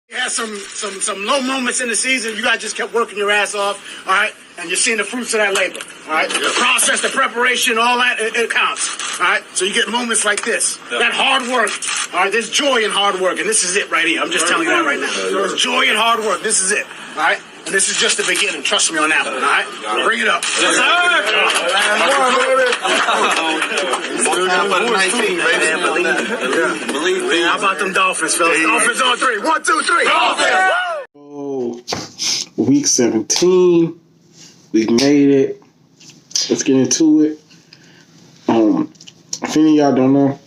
You had some low moments in the season. You guys just kept working your ass off, all right? And you're seeing the fruits of that labor, all right? The process, the preparation, all that, it counts, all right? So you get moments like this. That hard work, all right? There's joy in hard work, and this is it right here. I'm just telling you that right now. There's joy in hard work. This is it, all right? And this is just the beginning. Trust me on that one, all right? Bring it up. Yes, sir. Believe me. How about them Dolphins, fellas? Dolphins on 3. 1, 2, 3. Dolphins! Oh, week 17. We've made it. Let's get into it. If any of y'all don't know,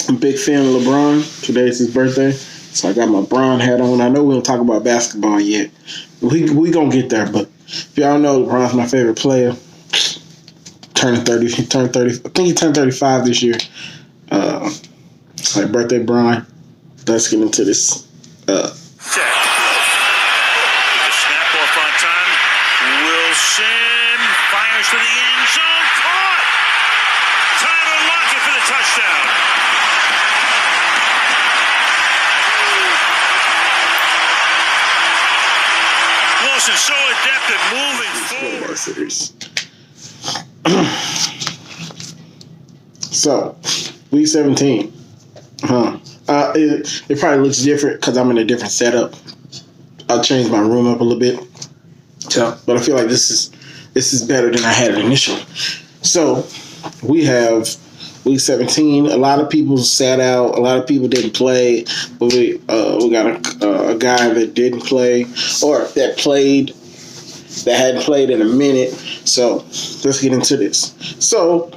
I'm a big fan of LeBron. Today's his birthday, so I got my Bron hat on. I know we don't talk about basketball yet. We gonna get there, but if y'all know, LeBron's my favorite player. Turning 30. He turned 30. I think he turned 35 this year. Like birthday, Bron. Let's get into this. Snap off on time. Wilson fires to the end zone. Caught. Tyler Lockett for the touchdown. Wilson so adept at moving forward. So, week 17. It probably looks different because I'm in a different setup. I'll change my room up a little bit. So, but I feel like this is better than I had it initially. So, we have week 17. A lot of people sat out. A lot of people didn't play. But we got a guy that didn't play or that played that hadn't played in a minute. So, let's get into this. So,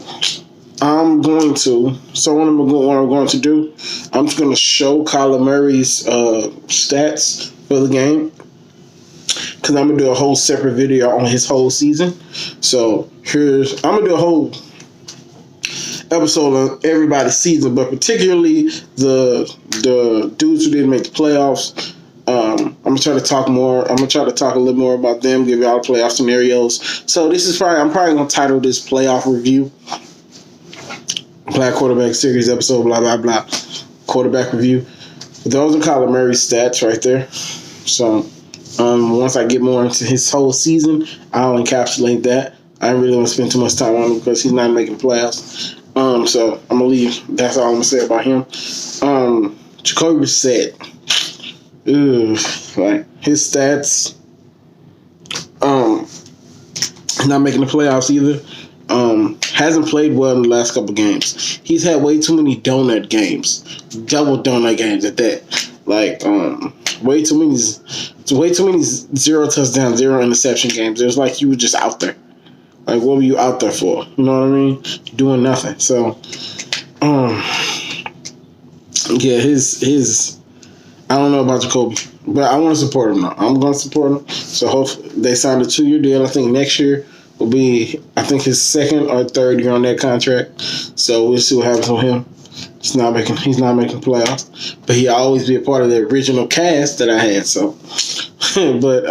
what I'm going to do, I'm just going to show Kyler Murray's stats for the game, because I'm going to do a whole separate video on his whole season. So I'm going to do a whole episode on everybody's season, but particularly the dudes who didn't make the playoffs. I'm going to try to talk more. I'm going to try to talk a little more about them, give y'all playoff scenarios. So I'm probably going to title this Playoff Review. Black Quarterback Series episode, blah, blah, blah. Quarterback review. Those are Kyler Murray's stats right there. So, once I get more into his whole season, I'll encapsulate that. I really don't want to spend too much time on him because he's not making playoffs. So, I'm going to leave. That's all I'm going to say about him. Jacoby Brissett. Like, his stats. Not making the playoffs either. Hasn't played well in the last couple games. He's had way too many donut games, double donut games at that. Like, way too many 0 touchdown, 0 interception games. It was like you were just out there. Like, what were you out there for? You know what I mean? Doing nothing. So, yeah, his. I don't know about Jacoby, but I want to support him now. I'm going to support him. So hopefully they signed a 2-year deal. I think next year will be, I think, his second or third year on that contract. So we'll see what happens with him. He's not making playoffs, but he'll always be a part of the original cast that I had. So, but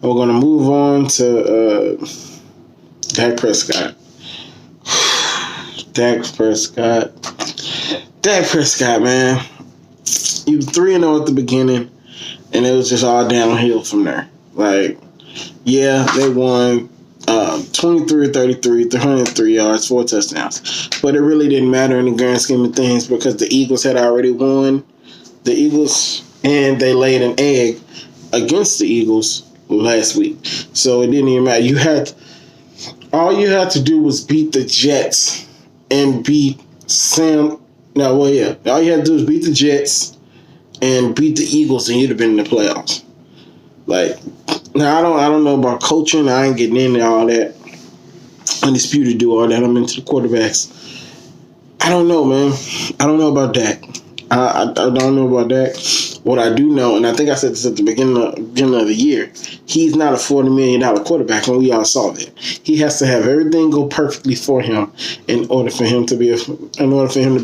we're gonna move on to Dak Prescott. Dak Prescott, man. He was 3-0 at the beginning, and it was just all downhill from there. Like, yeah, they won 23-33, 303 yards, 4 touchdowns. But it really didn't matter in the grand scheme of things because the Eagles had already won. The Eagles, and they laid an egg against the Eagles last week. So it didn't even matter. All you had to do was beat the Jets and beat All you had to do was beat the Jets and beat the Eagles, and you'd have been in the playoffs. Like, now I don't know about coaching. I ain't getting into all that. Undisputed do all that. I'm into the quarterbacks. I don't know, man. I don't know about Dak. I don't know about Dak. What I do know, and I think I said this at the beginning of the year, he's not a $40 million quarterback, and we all saw that. He has to have everything go perfectly for him in order for him to be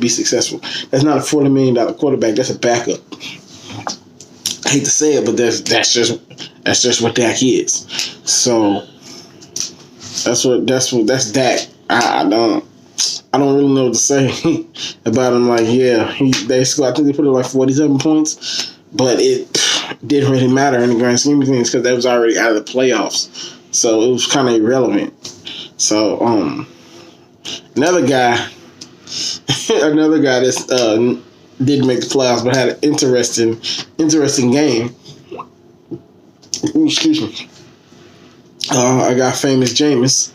successful. That's not a $40 million quarterback. That's a backup. I hate to say it, but that's just what Dak is. So that's Dak. I don't really know what to say about him. Like, yeah, I think they put it like 47 points but it didn't really matter in the grand scheme of things because they was already out of the playoffs, so it was kind of irrelevant. So another guy that didn't make the playoffs but had an interesting game. Excuse me. I got famous Jameis.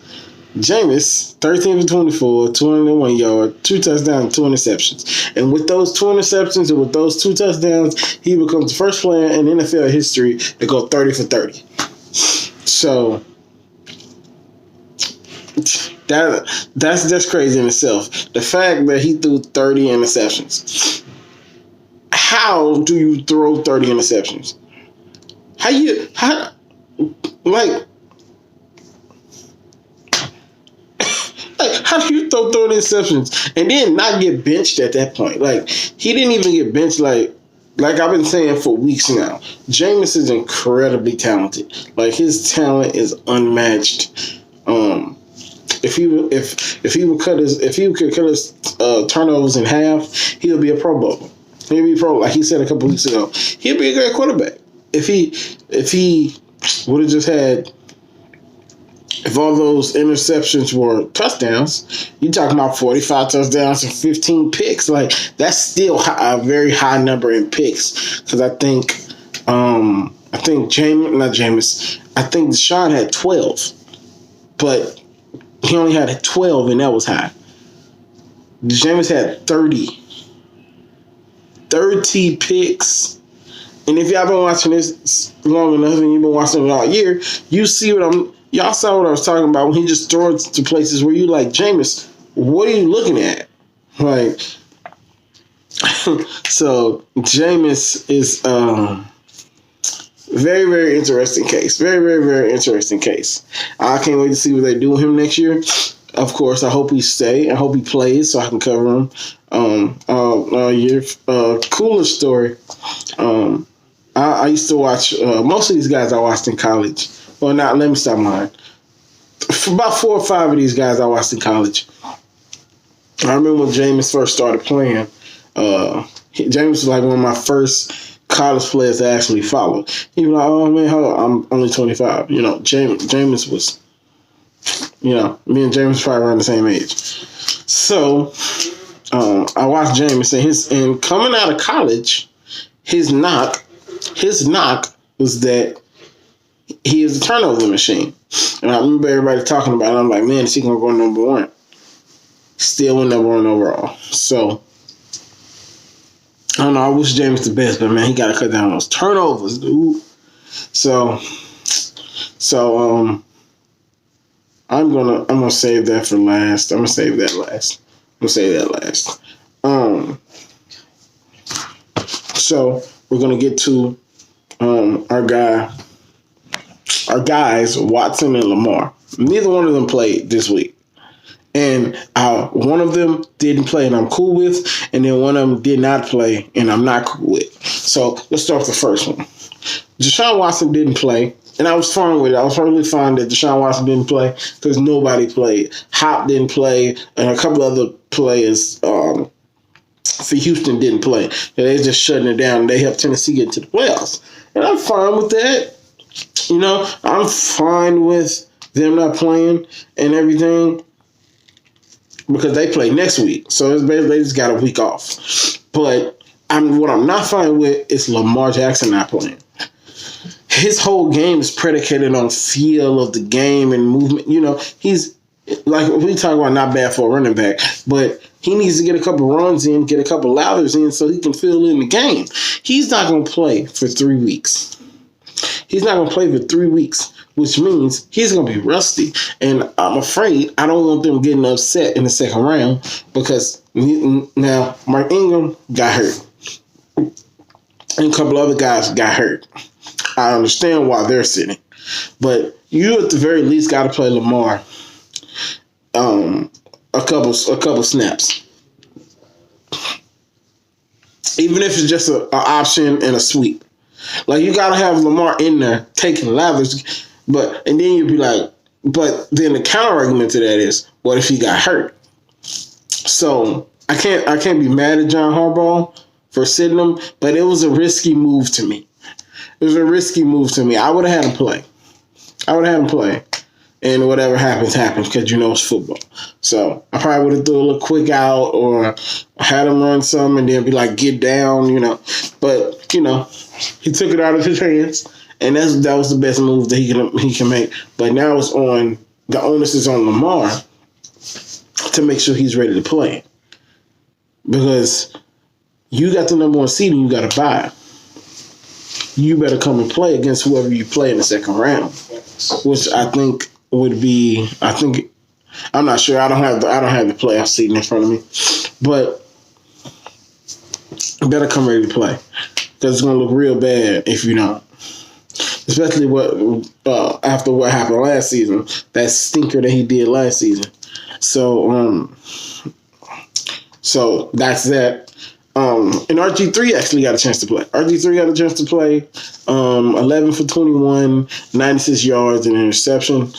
Jameis, 13 for 24, 201 yards, 2 touchdowns, 2 interceptions. And with those 2 interceptions and with those 2 touchdowns, he becomes the first player in NFL history to go 30 for 30. So that's just crazy in itself. The fact that he threw 30 interceptions. How do you throw 30 interceptions? How do you throw 30 interceptions and then not get benched at that point? Like, he didn't even get benched. Like I've been saying for weeks now, Jameis is incredibly talented. Like, his talent is unmatched. If he could cut his turnovers in half, he'll be a Pro Bowler. He'll be pro. Like he said a couple weeks ago, he'll be a great quarterback. If he would have just had. If all those interceptions were touchdowns, you're talking about 45 touchdowns and 15 picks. Like, that's still a very high number in picks. Because I think Deshaun had 12, but he only had 12, and that was high. Jameis had 30 picks. And if y'all been watching this long enough and you've been watching it all year, you see y'all saw what I was talking about when he just throws to places where you like, Jameis, what are you looking at? Like, so Jameis is very, very interesting case. Very, very, very interesting case. I can't wait to see what they do with him next year. Of course, I hope he stay. I hope he plays so I can cover him all year. Cooler story. I used to watch most of these guys I watched in college. Well, not, let me stop mine. For about 4 or 5 of these guys I watched in college. I remember when Jameis first started playing. Jameis was like one of my first college players to actually follow. He was like, oh man, hold on, I'm only 25. You know, Jameis was, me and Jameis probably around the same age. So I watched Jameis and coming out of college, his knock was that he is a turnover machine. And I remember everybody talking about it. I'm like, man, is he going to go number 1? Still went number 1 overall. So, I don't know. I wish Jameis the best, but man, he got to cut down those turnovers, dude. So I'm gonna save that for last. I'm gonna save that last. So we're gonna get to our guys, Watson and Lamar. Neither one of them played this week. And one of them didn't play and I'm cool with, and then one of them did not play and I'm not cool with. So let's start with the first one. Deshaun Watson didn't play, and I was fine with it. I was totally fine that Deshaun Watson didn't play because nobody played. Hop didn't play, and a couple other players for Houston didn't play. They're just shutting it down. They helped Tennessee get into the playoffs. And I'm fine with that. I'm fine with them not playing and everything because they play next week. So it's basically they just got a week off. But what I'm not fine with is Lamar Jackson not playing. His whole game is predicated on feel of the game and movement. He's like we talk about not bad for a running back, but he needs to get a couple runs in, get a couple lathers in so he can fill in the game. He's not going to play for 3 weeks. Which means he's going to be rusty. And I'm afraid I don't want them getting upset in the second round because now Mark Ingram got hurt. And a couple other guys got hurt. I understand why they're sitting. But you at the very least got to play Lamar a couple snaps. Even if it's just an option and a sweep. Like, you got to have Lamar in there taking lathers. And then you'd be like, but then the counter argument to that is, what if he got hurt? So I can't be mad at John Harbaugh for sitting him, but it was a risky move to me. I would have had him play. And whatever happens, because it's football. So I probably would have threw a little quick out or had him run some and then be like, get down, But, he took it out of his hands, and that was the best move that he can make. But now the onus is on Lamar to make sure he's ready to play. Because you got the number 1 seed and you got to bye. You better come and play against whoever you play in the second round, which I think would be. I'm not sure. I don't have the playoff seeding in front of me, but you better come ready to play because it's gonna look real bad if you don't. Especially after what happened last season, that stinker that he did last season. So that's that. And RG3 actually got a chance to play. 11 for 21, 96 yards and an interception.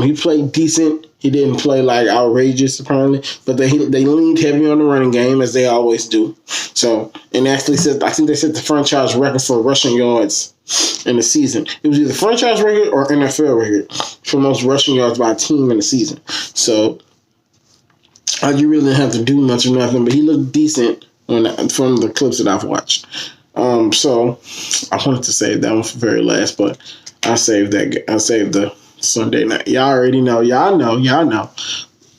He played decent. He didn't play like outrageous apparently, but they leaned heavy on the running game as they always do. So, and actually I think they set the franchise record for rushing yards in the season. It was either franchise record or NFL record for most rushing yards by a team in the season. So, you really didn't have to do much or nothing, but he looked decent from the clips that I've watched. So I wanted to save that one for very last, but I saved the Sunday night. Y'all already know. Y'all know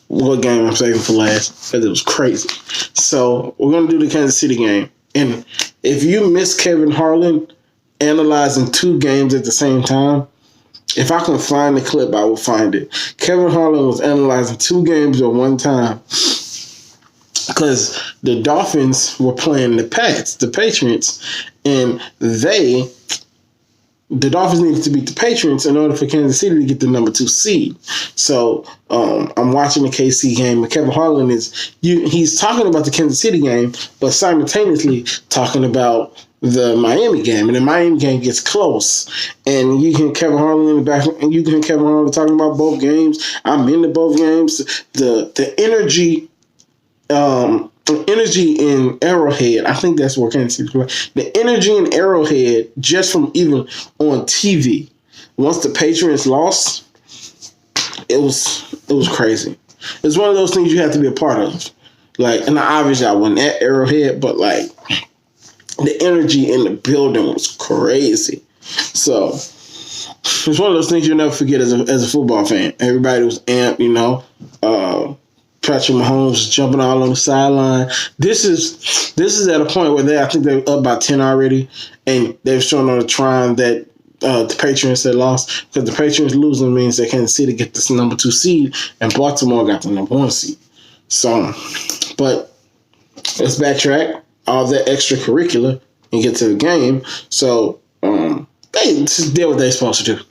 what game I'm saving for last because it was crazy. So we're going to do the Kansas City game. And if you miss Kevin Harlan analyzing 2 games at the same time, if I can find the clip, I will find it. Kevin Harlan was analyzing 2 games at one time because the Dolphins were playing the Patriots, and the Dolphins needed to beat the Patriots in order for Kansas City to get the number 2 seed. So I'm watching the KC game, and Kevin Harlan he's talking about the Kansas City game, but simultaneously talking about the Miami game, and the Miami game gets close, and you hear Kevin Harlan in the back, and you can hear Kevin Harlan talking about both games. I'm into both games. The energy in Arrowhead, I think that's where Kansas City plays. The energy in Arrowhead, just from even on TV, once the Patriots lost, it was crazy. It's one of those things you have to be a part of. And obviously I wasn't at Arrowhead, but the energy in the building was crazy. So it's one of those things you'll never forget as a football fan. Everybody was amped, Patrick Mahomes was jumping all on the sideline. This is at a point where I think they're up by 10 already, and they've shown on the Tron that the Patriots had lost, because the Patriots losing means that Kansas City get this number 2 seed, and Baltimore got the number 1 seed. So, but let's backtrack all that extracurricular and get to the game. So, they just did what they're supposed to do.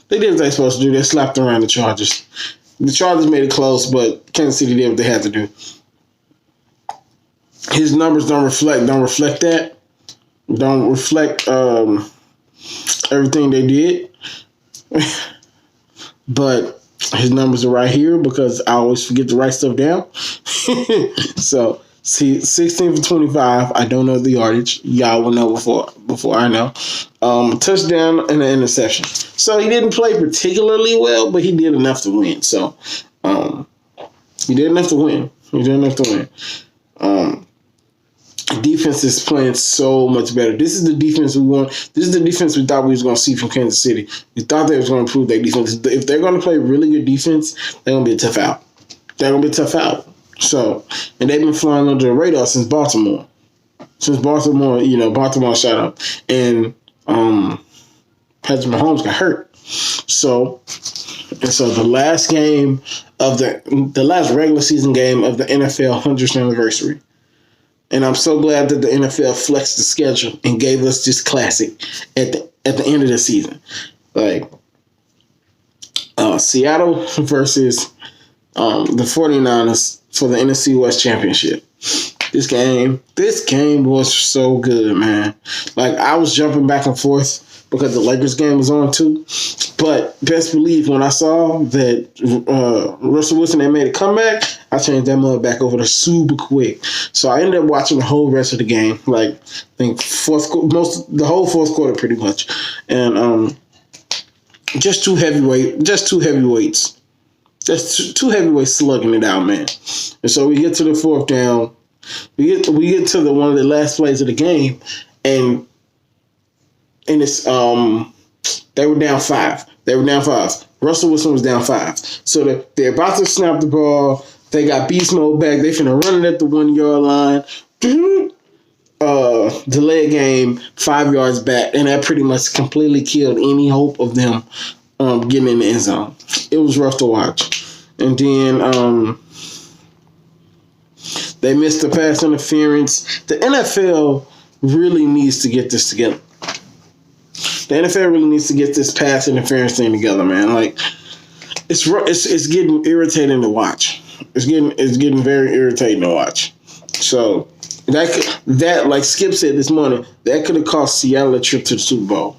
They slapped around the Chargers. The Chargers made it close, but Kansas City did what they had to do. His numbers don't reflect that. Don't reflect everything they did. But his numbers are right here because I always forget to write stuff down. So, see, 16 for 25. I don't know the yardage. Y'all will know before I know. Touchdown and an interception. So he didn't play particularly well, but he did enough to win. So he did enough to win. Defense is playing so much better. This is the defense we want. This is the defense we thought we was going to see from Kansas City. We thought they was going to improve their defense. If they're going to play really good defense, they're going to be a tough out. So, and they've been flying under the radar since Baltimore. Baltimore shot up, and Patrick Mahomes got hurt. So the last game of the last regular season game of the NFL 100th anniversary. And I'm so glad that the NFL flexed the schedule and gave us this classic at the end of the season. Seattle versus the 49ers for the NFC West Championship. This game was so good, man. I was jumping back and forth because the Lakers game was on too. But best believe when I saw that Russell Wilson had made a comeback, I changed that mug back over to super quick. So I ended up watching the whole rest of the game, like I think the whole fourth quarter pretty much, and just two heavyweights, just two heavyweights slugging it out, man. And so we get to the fourth down. We get to the one of the last plays of the game, and it's they were down 5. Russell Wilson was down 5. So they're about to snap the ball. They got beast mode back. They finna run it at the 1 yard line. Delay game 5 yards back, and that pretty much completely killed any hope of them getting in the end zone. It was rough to watch. And then they missed the pass interference. The NFL really needs to get this together. The NFL really needs to get this pass interference thing together, man. Like it's getting irritating to watch. It's getting very irritating to watch. So that like Skip said this morning, that could have cost Seattle a trip to the Super Bowl.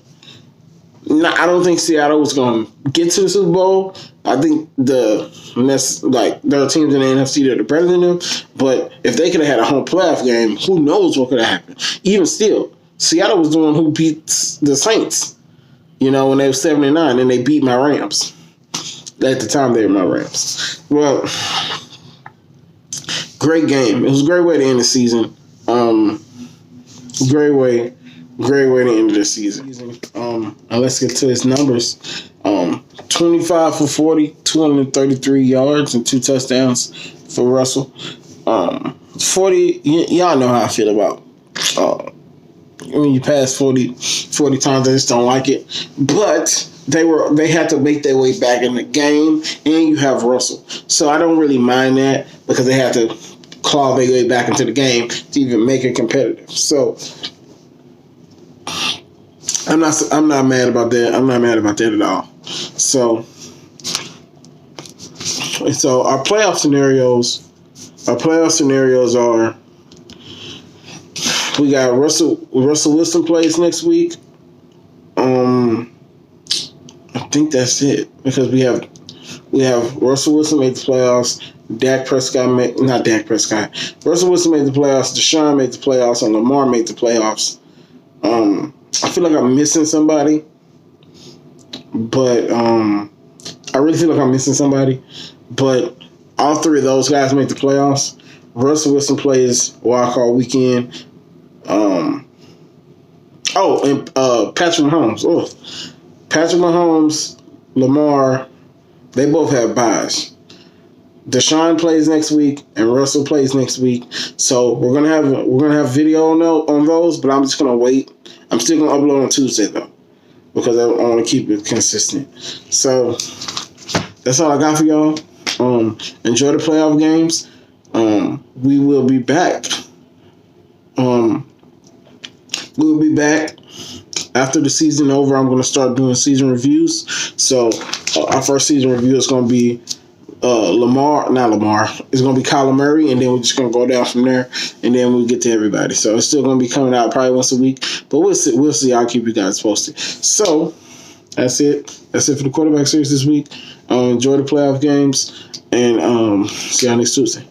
Now, I don't think Seattle was going to get to the Super Bowl. I think there are teams in the NFC that are better than them. But if they could have had a home playoff game, who knows what could have happened? Even still, Seattle was the one who beat the Saints, when they were 7-9, and they beat my Rams. At the time, they were my Rams. Well, great game. It was a great way to end the season. Great way to end the season. And let's get to his numbers. 25 for 40, 233 yards and 2 touchdowns for Russell. 40, y'all know how I feel about when you pass 40 times, I just don't like it. But they had to make their way back in the game, and you have Russell. So I don't really mind that because they had to claw their way back into the game to even make it competitive. So I'm not mad about that. I'm not mad about that at all. So our playoff scenarios are, we got Russell Wilson plays next week. I think that's it because we have Russell Wilson made the playoffs. Russell Wilson made the playoffs. Deshaun made the playoffs, and Lamar made the playoffs. I feel like I'm missing somebody, but I really feel like I'm missing somebody. But all 3 of those guys made the playoffs. Russell Wilson plays wild card weekend. Patrick Mahomes. Patrick Mahomes, Lamar, they both have byes. Deshaun plays next week and Russell plays next week. So we're gonna have video on those, but I'm just gonna wait. I'm still gonna upload on Tuesday though, because I want to keep it consistent. So that's all I got for y'all. Enjoy the playoff games. We will be back. We'll be back after the season over. I'm going to start doing season reviews. So our first season review is going to be not Lamar. It's going to be Kyler Murray, and then we're just going to go down from there, and then we'll get to everybody. So it's still going to be coming out probably once a week, but we'll see. We'll see. I'll keep you guys posted. So that's it. That's it for the quarterback series this week. Enjoy the playoff games, and see y'all next Tuesday.